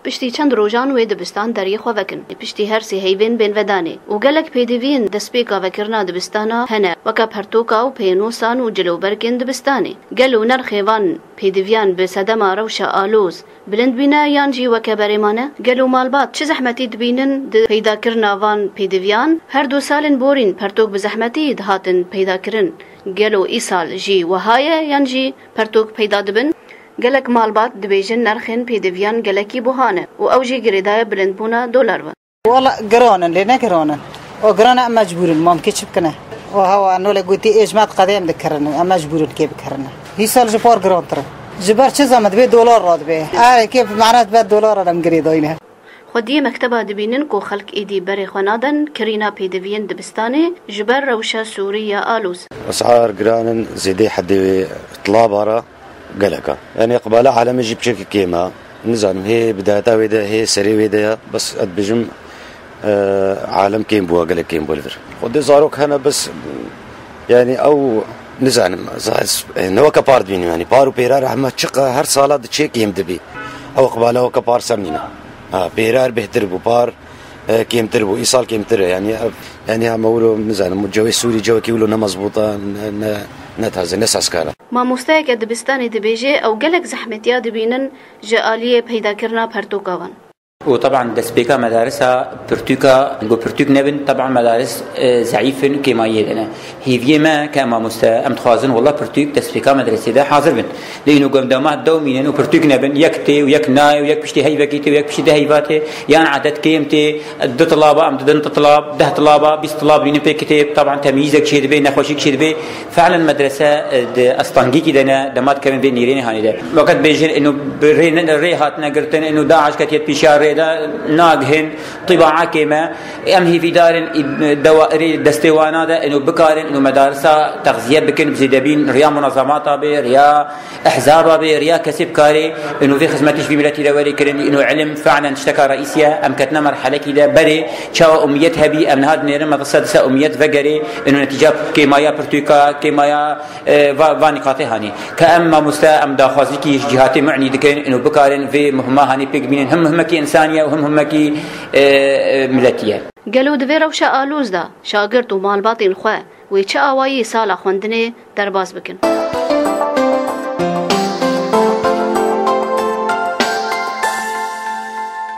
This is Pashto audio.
پشتی چند روزان و دبستان دری خو وکن پشتی هر سی هیوین بین ودانه و گلک پیدوین دسپیکا وکرنا دبستانا هنه وکا پرتوکا و پینوسان و جلوبرگن دبستانه گلو نرخیوان پیدویان به صدما روشا آلوز بلند بینا یانجی وکا بریمانه گلو مالبات چه زحمتی دبینن پیدا کرنا وان پیدویان هر دو سالن بورین پرتوک بزحمتی دهاتن پیدا کرن گلو ای سال جی وهایه یانجی پرتوک پیدا دبن گلک مالبات دبیجن نرخن پیدویان گلکی بوهانه و اوجی گریدای بلند بونا دولار و والله قرانا لنا قرانا وقرانا مجبورين ممكن شبكنا وهو انه لقيتي اجماع قديم ذكرنا مجبورين كيف ذكرنا هي سال جبار قران ترى جبار شو زمد بي دولار راد بي كيف معنات بد دولار انا مقريداينه خودی مکتبه دبینن کو خلق ایدی بری خنادن کرینا پیدوین دبستانه جبر روشا سوريا آلوز اسعار قران زيدي حد طلابه قلقه يعني قبالة عالم يجيب شكل كيما نزعم هي بدايتها ويدا هي سري ويدا بس بجم عالم كيم بوا قلق كيم بولفر خدي زاروك هنا بس يعني او نزعم نو كبار بيني يعني بارو بيرار احمد شقه هر صاله تشيك يمدبي او قبالة او كبار سمينا بيرار بهتر بو بار كيم تربو ايصال كيم تر يعني هم اولو نزعم جو سوري جو كيولو مضبوطه نتهز ناس عسكرة ما مستعد دبستاني دبيجي او قلق زحمتيا دبينن جاليه پیدا کرنا پرتوکاوان وطبعا دسبيكا مدارسها برتوكا نقول برتوك نبن طبعا مدارس ضعيفة كما يدنا هي في ما كما ام تخازن والله برتوك دسبيكا مدرسة ده حاضر بن لأنه قدامات دومين إنه برتوك نبن يكتي ويك ناي ويك بشتي هاي بكيتي ويك بشتي هاي باته يعني عدد كيمتي ده طلابة ام دن طلاب ده طلابة بيس طلاب لين بكتب طبعا تمييزك شيء بين نخوشك شيء بين فعلا مدرسة أسطنجي كده دمات كمان بين نيرين هاني ده وقت بيجي إنه ريهاتنا قرتن إنه داعش كتير بيشار ناقهن طباعة كما أمهي في دار دوائري دستوانات إنه بكارن إنه مدارسها تغذية بكن بزيدبين ريا منظماتها به ريا أحزابها به ريا كسب كاري إنه في خدمتش في ملتي دوري كرن إنه علم فعلا اشتكى رئيسية أم كتنا مرحلة كده بري شوا أميتها بي أم هاد نيرم مدرسة أميت فجري إنه نتيجة كيمايا برتوكا كيمايا فانيقاته هاني كأما مستا أم داخازي كي جهات معني دكين إنه بكارن في مهمة هاني بيج بين هم كي إنسان وهم كي ملتيه قالوا دفي روشا آلوز دا شاگرد و مالباطين خواه ويچه آوائي سالا خوندنه درباز بكن